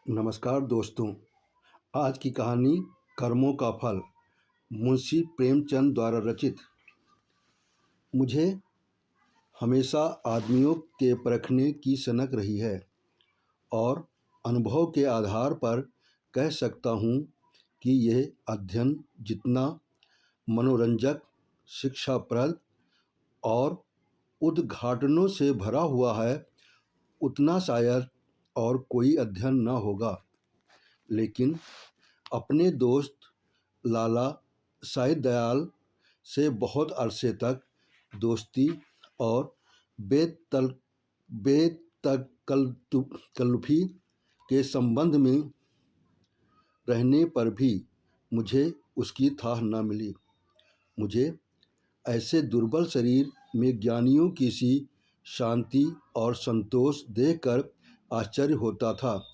नमस्कार दोस्तों। आज की कहानी कर्मों का फल, मुंशी प्रेमचंद द्वारा रचित। मुझे हमेशा आदमियों के परखने की सनक रही है और अनुभव के आधार पर कह सकता हूँ कि यह अध्ययन जितना मनोरंजक, शिक्षाप्रद और उद्घाटनों से भरा हुआ है, उतना शायद और कोई अध्ययन न होगा। लेकिन अपने दोस्त लाला साईं दयाल से बहुत अरसे तक दोस्ती और बेतकल्लुफ़ी के संबंध में रहने पर भी मुझे उसकी थाह न मिली। मुझे ऐसे दुर्बल शरीर में ज्ञानियों की सी शांति और संतोष देखकर आश्चर्य होता था,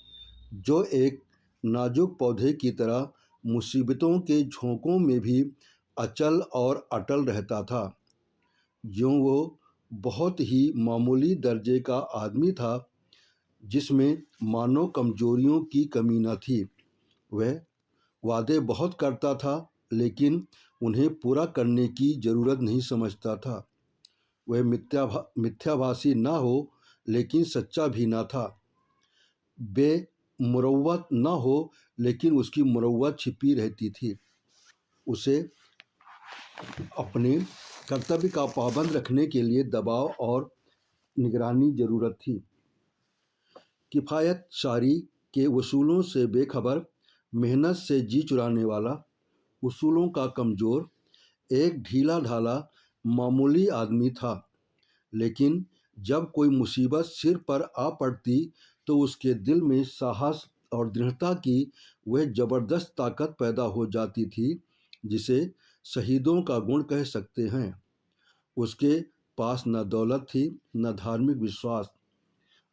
जो एक नाजुक पौधे की तरह मुसीबतों के झोंकों में भी अचल और अटल रहता था। यूँ वो बहुत ही मामूली दर्जे का आदमी था, जिसमें मानो कमजोरियों की कमी न थी। वह वादे बहुत करता था, लेकिन उन्हें पूरा करने की जरूरत नहीं समझता था। वह मिथ्याभाषी न हो, लेकिन सच्चा भी न था। बेमुरव्वत न हो, लेकिन उसकी मुरव्वत छिपी रहती थी। उसे अपने कर्तव्य का पाबंद रखने के लिए दबाव और निगरानी जरूरत थी। किफ़ायतशारी के उसूलों से बेखबर, मेहनत से जी चुराने वाला, उसूलों का कमज़ोर, एक ढीला ढाला मामूली आदमी था। लेकिन जब कोई मुसीबत सिर पर आ पड़ती तो उसके दिल में साहस और दृढ़ता की वह ज़बरदस्त ताकत पैदा हो जाती थी, जिसे शहीदों का गुण कह सकते हैं। उसके पास न दौलत थी, न धार्मिक विश्वास,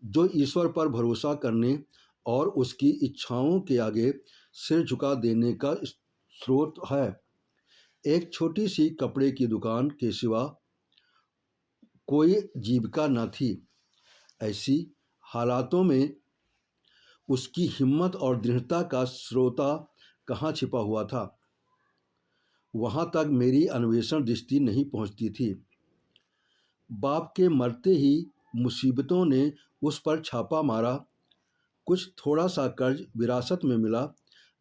जो ईश्वर पर भरोसा करने और उसकी इच्छाओं के आगे सिर झुका देने का स्रोत है। एक छोटी सी कपड़े की दुकान के सिवा कोई जीविका न थी। ऐसी हालातों में उसकी हिम्मत और दृढ़ता का स्रोता कहाँ छिपा हुआ था, वहाँ तक मेरी अन्वेषण दृष्टि नहीं पहुँचती थी। बाप के मरते ही मुसीबतों ने उस पर छापा मारा। कुछ थोड़ा सा कर्ज विरासत में मिला,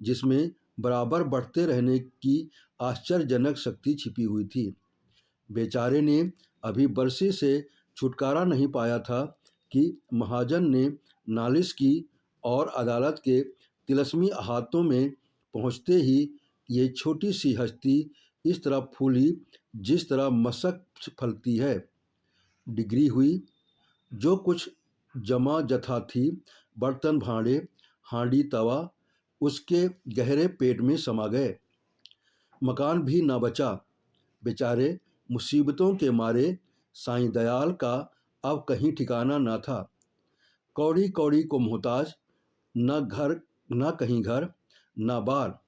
जिसमें बराबर बढ़ते रहने की आश्चर्यजनक शक्ति छिपी हुई थी। बेचारे ने अभी बरसी से छुटकारा नहीं पाया था कि महाजन ने नालिश की और अदालत के तिलस्मी हाथों में पहुँचते ही ये छोटी सी हस्ती इस तरह फूली जिस तरह मशक फलती है। डिग्री हुई। जो कुछ जमा जथा थी, बर्तन भांडे, हांडी तवा, उसके गहरे पेट में समा गए। मकान भी न बचा। बेचारे मुसीबतों के मारे साईं दयाल का अब कहीं ठिकाना न था। कौड़ी कौड़ी को मोहताज, न कहीं घर, न बार।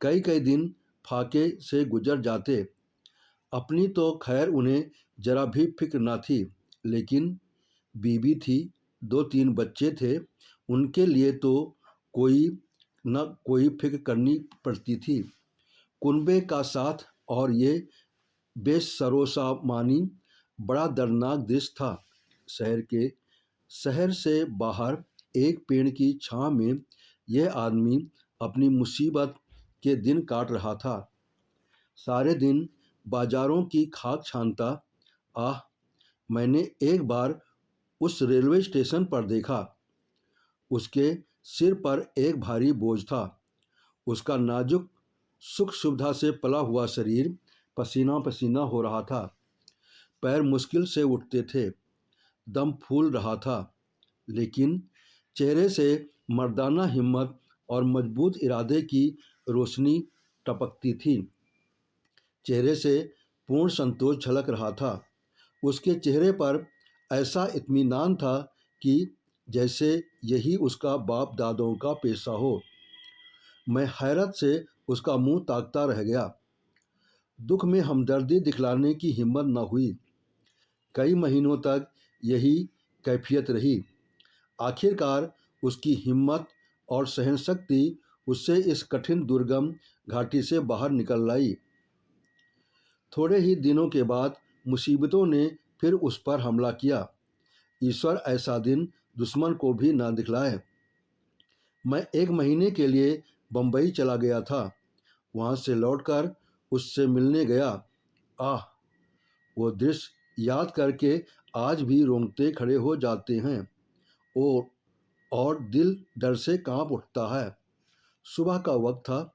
कई कई दिन फाके से गुजर जाते। अपनी तो खैर उन्हें जरा भी फिक्र न थी, लेकिन बीवी थी, 2-3 बच्चे थे, उनके लिए तो कोई न कोई फिक्र करनी पड़ती थी। कुनबे का साथ और ये बेसरोसामानी बड़ा दर्दनाक दृश्य था। शहर से बाहर एक पेड़ की छाँव में यह आदमी अपनी मुसीबत के दिन काट रहा था। सारे दिन बाजारों की खाक छानता। आह, मैंने एक बार उस रेलवे स्टेशन पर देखा। उसके सिर पर एक भारी बोझ था। उसका नाजुक सुख सुविधा से पला हुआ शरीर पसीना पसीना हो रहा था। पैर मुश्किल से उठते थे। दम फूल रहा था, लेकिन चेहरे से मर्दाना हिम्मत और मजबूत इरादे की रोशनी टपकती थी। चेहरे से पूर्ण संतोष झलक रहा था। उसके चेहरे पर ऐसा इत्मीनान था कि जैसे यही उसका बाप दादों का पेशा हो। मैं हैरत से उसका मुंह ताकता रह गया। दुख में हमदर्दी दिखलाने की हिम्मत न हुई। कई महीनों तक यही कैफियत रही। आखिरकार उसकी हिम्मत और सहनशक्ति उससे इस कठिन दुर्गम घाटी से बाहर निकल लाई। थोड़े ही दिनों के बाद मुसीबतों ने फिर उस पर हमला किया। ईश्वर ऐसा दिन दुश्मन को भी ना दिखलाए। मैं 1 महीने के लिए बम्बई चला गया था। वहाँ से लौटकर उससे मिलने गया। आह, वो दृश्य याद करके आज भी रोंगटे खड़े हो जाते हैं और दिल डर से कांप उठता है। सुबह का वक्त था।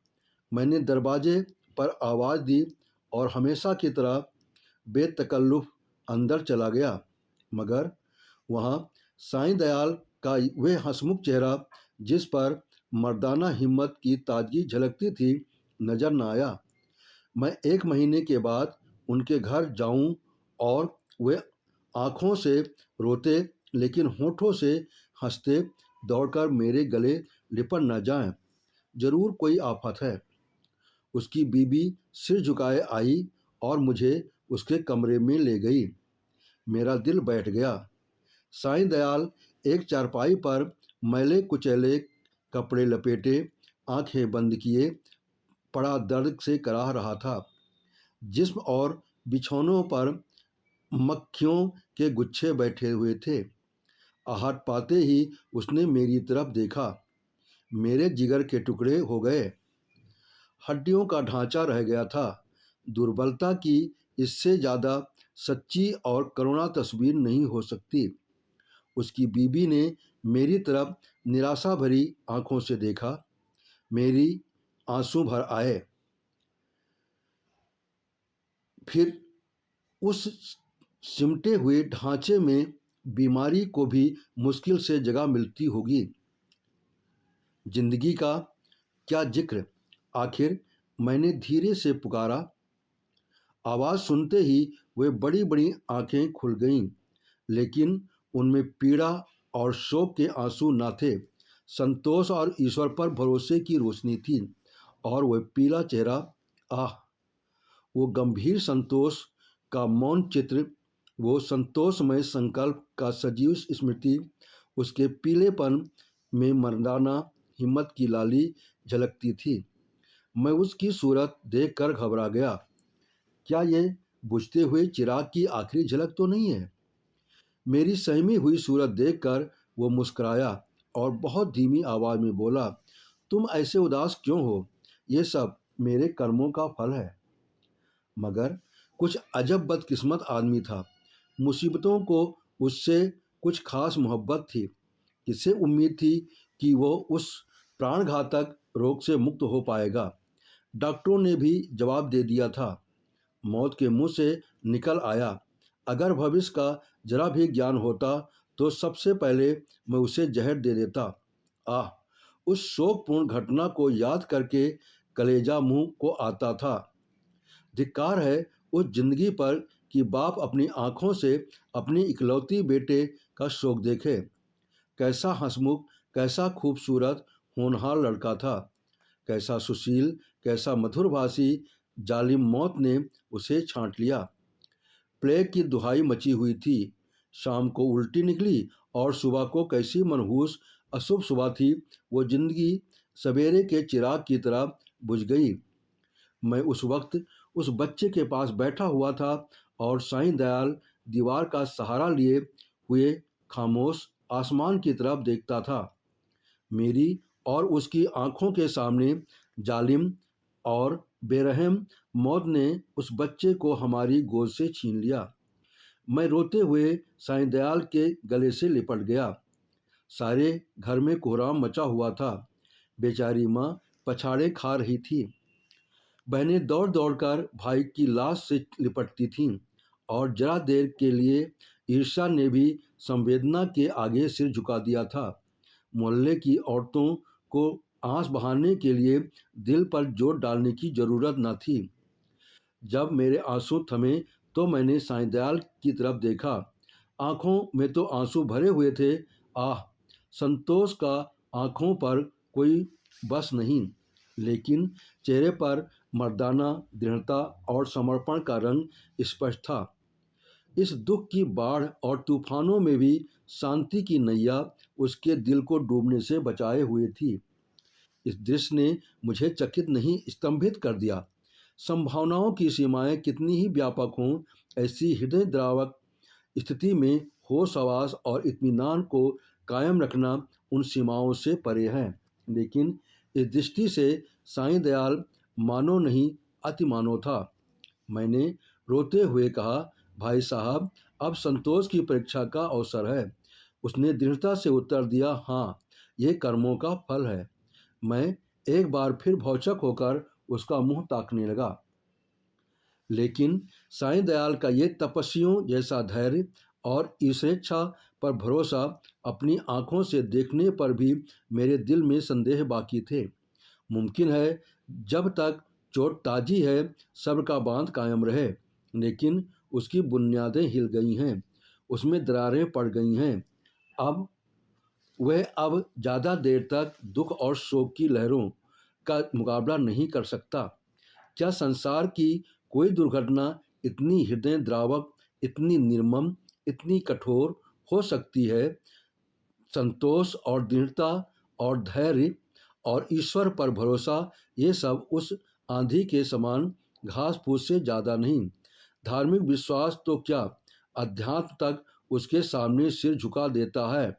मैंने दरवाजे पर आवाज़ दी और हमेशा की तरह बेतकल्लुफ़ अंदर चला गया, मगर वहाँ साईं दयाल का वह हंसमुख चेहरा, जिस पर मर्दाना हिम्मत की ताजगी झलकती थी, नजर न आया। मैं 1 महीने के बाद उनके घर जाऊं और वे आंखों से रोते लेकिन होठों से हंसते दौड़कर मेरे गले लिपट न जाएं। जरूर कोई आफत है। उसकी बीबी सिर झुकाए आई और मुझे उसके कमरे में ले गई। मेरा दिल बैठ गया। साईं दयाल एक चारपाई पर मैले कुचैले कपड़े लपेटे, आंखें बंद किए, पड़ा दर्द से कराह रहा था। जिस्म और बिछौनों पर मक्खियों के गुच्छे बैठे हुए थे। आहट पाते ही उसने मेरी तरफ देखा। मेरे जिगर के टुकड़े हो गए। हड्डियों का ढांचा रह गया था। दुर्बलता की इससे ज़्यादा सच्ची और करुणा तस्वीर नहीं हो सकती। उसकी बीबी ने मेरी तरफ निराशा भरी आंखों से देखा। मेरी आंसू भर आए। फिर उस सिमटे हुए ढांचे में बीमारी को भी मुश्किल से जगह मिलती होगी। जिंदगी का क्या जिक्र। आखिर मैंने धीरे से पुकारा। आवाज़ सुनते ही वे बड़ी बड़ी आंखें खुल गईं, लेकिन उनमें पीड़ा और शोक के आंसू न थे। संतोष और ईश्वर पर भरोसे की रोशनी थी। और वह पीला चेहरा, आह, वो गंभीर संतोष का मौन चित्र, वो संतोषमय संकल्प का सजीव स्मृति। उसके पीलेपन में मर्दाना हिम्मत की लाली झलकती थी। मैं उसकी सूरत देखकर घबरा गया। क्या ये बुझते हुए चिराग की आखिरी झलक तो नहीं है? मेरी सहमी हुई सूरत देखकर वो मुस्कुराया और बहुत धीमी आवाज़ में बोला, तुम ऐसे उदास क्यों हो? ये सब मेरे कर्मों का फल है। मगर कुछ अजब बदकिस्मत आदमी था। मुसीबतों को उससे कुछ खास मोहब्बत थी। किससे उम्मीद थी कि वो उस प्राणघातक रोग से मुक्त हो पाएगा? डॉक्टरों ने भी जवाब दे दिया था। मौत के मुंह से निकल आया। अगर भविष्य का जरा भी ज्ञान होता तो सबसे पहले मैं उसे जहर दे देता। आह, उस शोकपूर्ण घटना को याद करके कलेजा मुंह को आता था। धिक्कार है उस जिंदगी पर कि बाप अपनी आंखों से अपनी इकलौती बेटे का शोक देखे। कैसा हंसमुख, कैसा खूबसूरत होनहार लड़का था, कैसा सुशील, कैसा मधुरभाषी। जालिम मौत ने उसे छांट लिया। प्लेग की दुहाई मची हुई थी। शाम को उल्टी निकली और सुबह को कैसी मनहूस अशुभ सुबह थी। वो जिंदगी सवेरे के चिराग की तरह बुझ गई। मैं उस वक्त उस बच्चे के पास बैठा हुआ था और साईं दयाल दीवार का सहारा लिए हुए खामोश आसमान की तरफ देखता था। मेरी और उसकी आंखों के सामने जालिम और बेरहम मौत ने उस बच्चे को हमारी गोद से छीन लिया। मैं रोते हुए साईं दयाल के गले से लिपट गया। सारे घर में कोहराम मचा हुआ था। बेचारी माँ पछाड़े खा रही थी। बहनें दौड़ दौड़कर भाई की लाश से लिपटती थीं और जरा देर के लिए ईर्ष्या ने भी संवेदना के आगे सिर झुका दिया था। मोहल्ले की औरतों को आंस बहाने के लिए दिल पर जोर डालने की जरूरत न थी। जब मेरे आंसू थमे तो मैंने साईं दयाल की तरफ देखा। आंखों में तो आंसू भरे हुए थे। आह, संतोष का आंखों पर कोई बस नहीं, लेकिन चेहरे पर मर्दाना दृढ़ता और समर्पण का रंग स्पष्ट था। इस दुख की बाढ़ और तूफानों में भी शांति की नैया उसके दिल को डूबने से बचाए हुए थी। इस दृश्य ने मुझे चकित नहीं स्तंभित कर दिया। संभावनाओं की सीमाएं कितनी ही व्यापक हों, ऐसी हृदय द्रावक स्थिति में होश आवास और इत्मीनान को कायम रखना उन सीमाओं से परे है। लेकिन इस दृष्टि से साईं दयाल मानो नहीं अति मानो था। मैंने रोते हुए कहा, भाई साहब, अब संतोष की परीक्षा का अवसर है। उसने दृढ़ता से उत्तर दिया, हाँ, यह कर्मों का फल है। मैं एक बार फिर भौचक होकर उसका मुंह ताकने लगा। लेकिन साईं दयाल का ये तपस्वियों जैसा धैर्य और ईश्वरेच्छा पर भरोसा अपनी आंखों से देखने पर भी मेरे दिल में संदेह बाकी थे। मुमकिन है जब तक चोट ताजी है सब्र का बांध कायम रहे, लेकिन उसकी बुनियादें हिल गई हैं, उसमें दरारें पड़ गई हैं। अब ज़्यादा देर तक दुख और शोक की लहरों का मुकाबला नहीं कर सकता। क्या संसार की कोई दुर्घटना इतनी हृदय द्रावक, इतनी निर्मम, इतनी कठोर हो सकती है? संतोष और दृढ़ता और धैर्य और ईश्वर पर भरोसा, ये सब उस आंधी के समान घास फूस से ज़्यादा नहीं। धार्मिक विश्वास तो क्या, अध्यात्म तक उसके सामने सिर झुका देता है।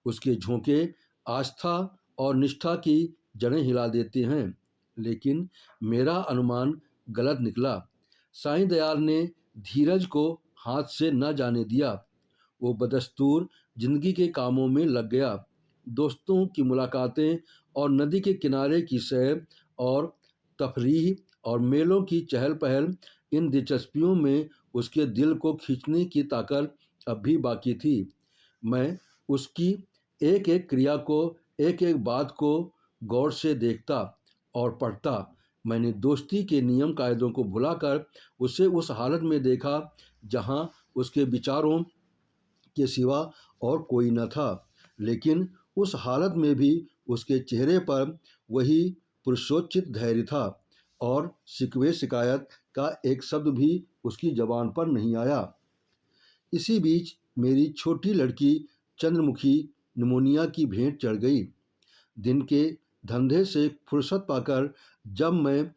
उसके झोंके आस्था और निष्ठा की जड़ें हिला देते हैं। लेकिन मेरा अनुमान गलत निकला। साईं दयाल ने धीरज को हाथ से न जाने दिया। वो बदस्तूर जिंदगी के कामों में लग गया। दोस्तों की मुलाकातें और नदी के किनारे की सैर और तफरीह और मेलों की चहल पहल, इन दिलचस्पियों में उसके दिल को खींचने की ताकत अब भी बाकी थी। मैं उसकी एक एक क्रिया को, एक एक बात को गौर से देखता और पढ़ता। मैंने दोस्ती के नियम कायदों को भुलाकर उसे उस हालत में देखा जहाँ उसके विचारों के सिवा और कोई न था। लेकिन उस हालत में भी उसके चेहरे पर वही पुरुषोचित धैर्य था और शिकवे शिकायत का एक शब्द भी उसकी जबान पर नहीं आया। इसी बीच मेरी छोटी लड़की चंद्रमुखी निमोनिया की भेंट चढ़ गई। दिन के धंधे से फुर्सत पाकर जब मैं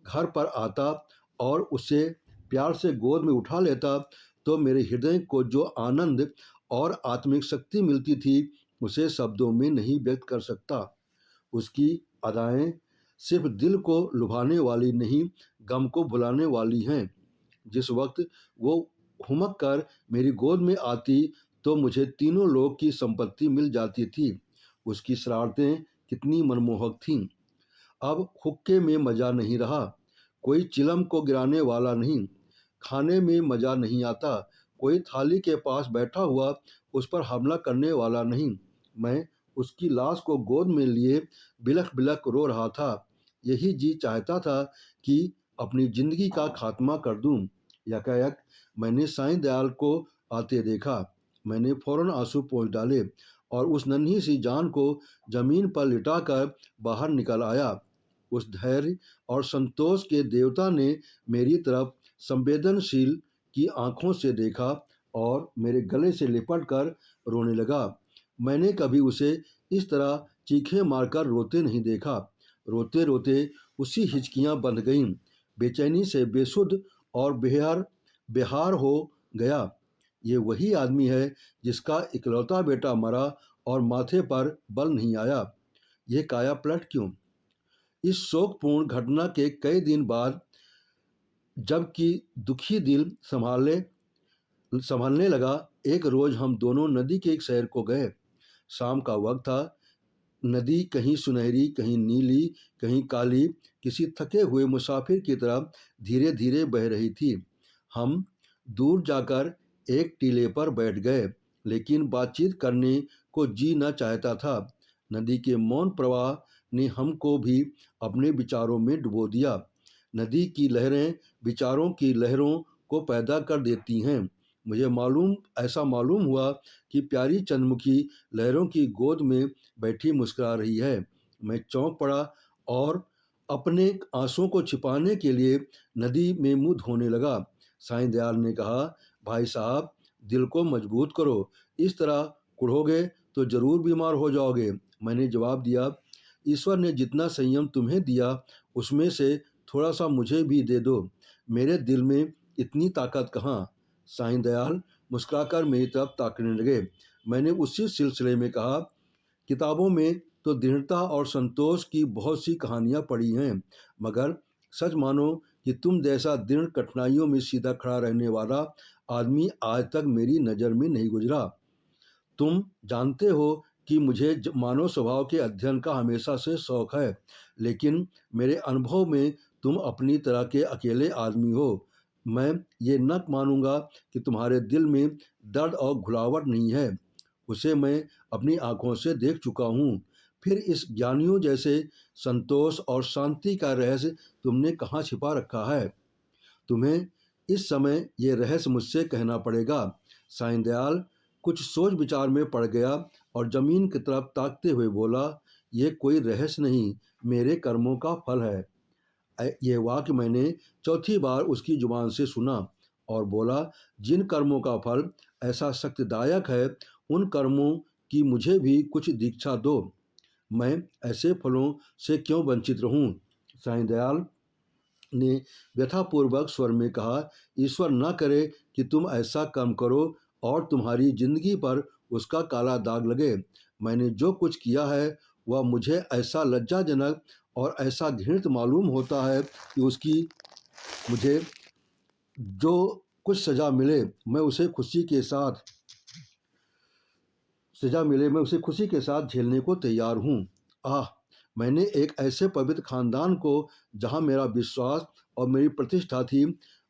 घर पर आता और उसे प्यार से गोद में उठा लेता, तो मेरे हृदय को जो आनंद और आत्मिक शक्ति मिलती थी, उसे शब्दों में नहीं व्यक्त कर सकता। उसकी अदाएं सिर्फ दिल को लुभाने वाली नहीं, गम को भुलाने वाली हैं। जिस वक्त वो हुमक कर मेरी गोद में आती, तो मुझे तीनों लोक की संपत्ति मिल जाती थी। उसकी शरारतें कितनी मनमोहक थीं। अब हुक्के में मज़ा नहीं रहा, कोई चिलम को गिराने वाला नहीं। खाने में मज़ा नहीं आता, कोई थाली के पास बैठा हुआ उस पर हमला करने वाला नहीं। मैं उसकी लाश को गोद में लिए बिलख बिलख रो रहा था। यही जी चाहता था कि अपनी जिंदगी का खात्मा कर दूं। यकायक मैंने साईं दयाल को आते देखा। मैंने फौरन आंसू पोंछ डाले और उस नन्ही सी जान को जमीन पर लिटाकर बाहर निकल आया। उस धैर्य और संतोष के देवता ने मेरी तरफ संवेदनशील की आंखों से देखा और मेरे गले से लिपट कर रोने लगा। मैंने कभी उसे इस तरह चीखें मारकर रोते नहीं देखा। रोते रोते उसी हिचकियां बंध गईं। बेचैनी से बेसुध और बेहार हो गया। ये वही आदमी है जिसका इकलौता बेटा मरा और माथे पर बल नहीं आया। ये काया पलट क्यों? इस शोकपूर्ण घटना के कई दिन बाद, जबकि दुखी दिल संभालने लगा, एक रोज हम दोनों नदी के एक शहर को गए। शाम का वक्त था। नदी कहीं सुनहरी, कहीं नीली, कहीं काली, किसी थके हुए मुसाफिर की तरह धीरे धीरे बह रही थी। हम दूर जाकर एक टीले पर बैठ गए, लेकिन बातचीत करने को जी न चाहता था। नदी के मौन प्रवाह ने हमको भी अपने विचारों में डुबो दिया। नदी की लहरें विचारों की लहरों को पैदा कर देती हैं। मुझे ऐसा मालूम हुआ कि प्यारी चंद्रमुखी लहरों की गोद में बैठी मुस्कुरा रही है। मैं चौंक पड़ा और अपने आंसुओं को छिपाने के लिए नदी में मुंह धोने लगा। साईं दयाल ने कहा, भाई साहब, दिल को मजबूत करो, इस तरह कुढ़ोगे तो जरूर बीमार हो जाओगे। मैंने जवाब दिया, ईश्वर ने जितना संयम तुम्हें दिया उसमें से थोड़ा सा मुझे भी दे दो, मेरे दिल में इतनी ताकत कहाँ। साईं दयाल मुस्कुराकर मेरी तरफ ताकने लगे। मैंने उसी सिलसिले में कहा, किताबों में तो दृढ़ता और संतोष की बहुत सी कहानियाँ पढ़ी हैं, मगर सच मानो कि तुम जैसा दृढ़ कठिनाइयों में सीधा खड़ा रहने वाला आदमी आज तक मेरी नज़र में नहीं गुजरा। तुम जानते हो कि मुझे मानव स्वभाव के अध्ययन का हमेशा से शौक है, लेकिन मेरे अनुभव में तुम अपनी तरह के अकेले आदमी हो। मैं ये न मानूंगा कि तुम्हारे दिल में दर्द और घुलावट नहीं है, उसे मैं अपनी आंखों से देख चुका हूँ। फिर इस ज्ञानियों जैसे संतोष और शांति का रहस्य तुमने कहाँ छिपा रखा है? तुम्हें इस समय ये रहस्य मुझसे कहना पड़ेगा। साईं दयाल कुछ सोच विचार में पड़ गया और जमीन की तरफ ताकते हुए बोला, ये कोई रहस्य नहीं, मेरे कर्मों का फल है। ये वाक्य मैंने चौथी बार उसकी जुबान से सुना और बोला, जिन कर्मों का फल ऐसा शक्तिदायक है, उन कर्मों की मुझे भी कुछ दीक्षा दो। मैं ऐसे फलों से क्यों वंचित रहूं? साईं दयाल ने व्यथापूर्वक स्वर में कहा, ईश्वर न करे कि तुम ऐसा कर्म करो और तुम्हारी जिंदगी पर उसका काला दाग लगे। मैंने जो कुछ किया है वह मुझे ऐसा लज्जाजनक और ऐसा घृणित मालूम होता है कि उसकी मुझे जो कुछ सज़ा मिले मैं उसे खुशी के साथ झेलने को तैयार हूँ। आह, मैंने एक ऐसे पवित्र खानदान को, जहाँ मेरा विश्वास और मेरी प्रतिष्ठा थी,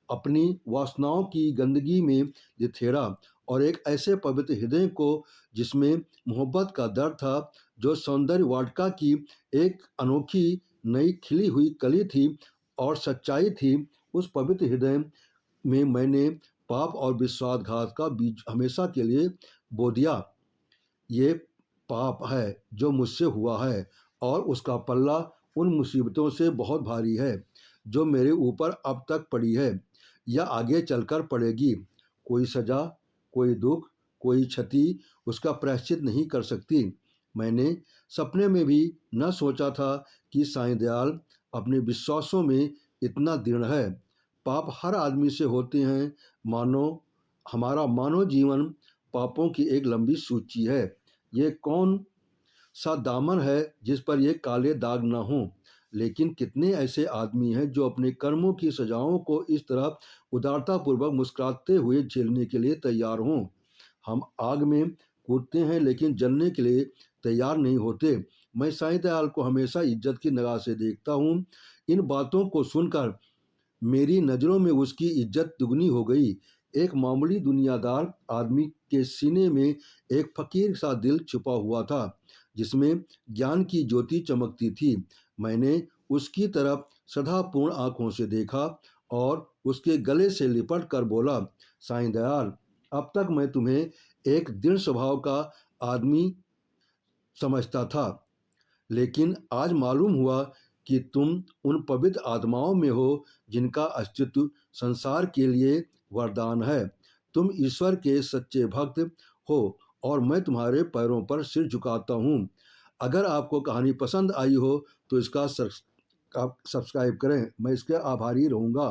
अपनी वासनाओं की गंदगी में लिथेड़ा, और एक ऐसे पवित्र हृदय को जिसमें मोहब्बत का दर्द था, जो सौंदर्य वाटिका की एक अनोखी नई खिली हुई कली थी और सच्चाई थी। उस पवित्र हृदय में मैंने पाप और विश्वासघात का बीज हमेशा के लिए बो दिया। ये पाप है जो मुझसे हुआ है, और उसका पल्ला उन मुसीबतों से बहुत भारी है जो मेरे ऊपर अब तक पड़ी है या आगे चलकर पड़ेगी। कोई सज़ा, कोई दुख, कोई क्षति उसका प्रायश्चित नहीं कर सकती। मैंने सपने में भी न सोचा था कि साईं दयाल अपने विश्वासों में इतना दृढ़ है। पाप हर आदमी से होते हैं। हमारा मानव जीवन पापों की एक लंबी सूची है। ये कौन सा दामन है जिस पर ये काले दाग न हों? लेकिन कितने ऐसे आदमी हैं जो अपने कर्मों की सजाओं को इस तरह उदारतापूर्वक मुस्कुराते हुए झेलने के लिए तैयार हों? हम आग में कूदते हैं लेकिन जलने के लिए तैयार नहीं होते। मैं साईं दयाल को हमेशा इज्जत की निगाह से देखता हूँ। इन बातों को सुनकर मेरी नज़रों में उसकी इज्जत दुगनी हो गई। एक मामूली दुनियादार आदमी के सीने में एक फकीर सा दिल छुपा हुआ था, जिसमें ज्ञान की ज्योति चमकती थी। मैंने उसकी तरफ श्रद्धापूर्ण आंखों से देखा और उसके गले से लिपट कर बोला, साईं दयाल, अब तक मैं तुम्हें एक दृढ़ स्वभाव का आदमी समझता था, लेकिन आज मालूम हुआ कि तुम उन पवित्र आत्माओं में हो जिनका अस्तित्व संसार के लिए वरदान है। तुम ईश्वर के सच्चे भक्त हो और मैं तुम्हारे पैरों पर सिर झुकाता हूँ। अगर आपको कहानी पसंद आई हो तो इसका सब्सक्राइब करें। मैं इसके आभारी रहूँगा।